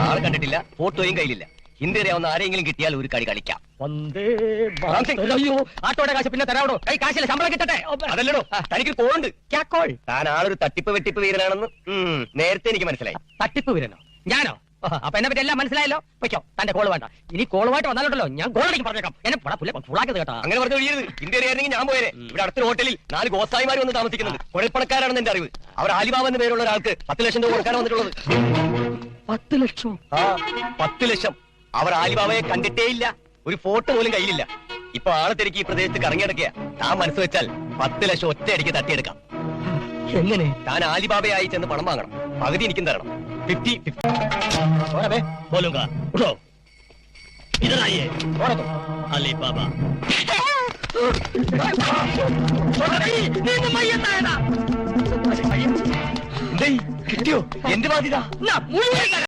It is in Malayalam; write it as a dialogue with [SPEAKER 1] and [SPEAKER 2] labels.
[SPEAKER 1] ആളെ കണ്ടിട്ടില്ല, ഫോട്ടോയും കയ്യിലില്ല. ഹിന്ദി അറിയാവുന്ന ആരെങ്കിലും കിട്ടിയാൽ ഒരു കളി കളിക്കാം.
[SPEAKER 2] അയ്യോ, ആട്ടോടെ കാശ് പിന്നെ തരാവടോ. കൈ കാശില്ല, ശമ്പളം കിട്ടട്ടെ.
[SPEAKER 1] അതല്ലടോ, തനിക്ക് കോളുണ്ട്. താൻ ആളൊരു തട്ടിപ്പ് വെട്ടിപ്പ് വീരനാണെന്ന് നേരത്തെ എനിക്ക് മനസ്സിലായി.
[SPEAKER 2] തട്ടിപ്പ് വീരനോ? ഞാനോ? അപ്പൊ എന്നെ പറ്റി എല്ലാം മനസ്സിലായല്ലോ. പൊയ്ക്കോ, തന്റെ കോള് വേണ്ട. ഇനി കോളുമായിട്ട് വന്നാലുണ്ടല്ലോ ഞാൻ ഗോളടിക്ക് പറഞ്ഞേക്കാം. എന്നെ ഫുള്ളാക്കത് കേട്ടോ.
[SPEAKER 1] അങ്ങനെ പറഞ്ഞു ഒഴിയരുത്. ഹിന്ദി അറിയാമെങ്കിൽ ഞാൻ പോയേ. ഇവിടെ അടുത്തൊരു ഹോട്ടലിൽ 4 ഗോസായിമാർ വന്ന് താമസിക്കുന്നുണ്ട്. കുഴപ്പണക്കാരാണെന്ന് എന്റെ അറിവ്. അവർ ആലിബാബ എന്ന പേരുള്ള ഒരാൾക്ക് 10 ലക്ഷം രൂപ കൊടുക്കാൻ വന്നിട്ടുള്ളത്.
[SPEAKER 2] 10 ലക്ഷം?
[SPEAKER 1] ആ, 10 ലക്ഷം. അവർ ആലിബാബയെ കണ്ടിട്ടേ ഇല്ല, ഒരു ഫോട്ടോ പോലും കയ്യിലില്ല. ഇപ്പൊ ആളെ തിരക്കി ഈ പ്രദേശത്ത് കറങ്ങിയെടുക്കുക. താൻ മനസ്സ് വെച്ചാൽ 10 ലക്ഷം ഒറ്റയടിക്ക് തട്ടിയെടുക്കാം.
[SPEAKER 2] എങ്ങനെ?
[SPEAKER 1] താൻ ആലിബാബയായി ചെന്ന് പണം വാങ്ങണം. പകുതി എനിക്കും തരണം. 50-50.
[SPEAKER 2] बोलूंगा, उठो, इधर आइए। अली बाबा
[SPEAKER 1] കിട്ടിയോ? എന്ത് ബാധ്യത?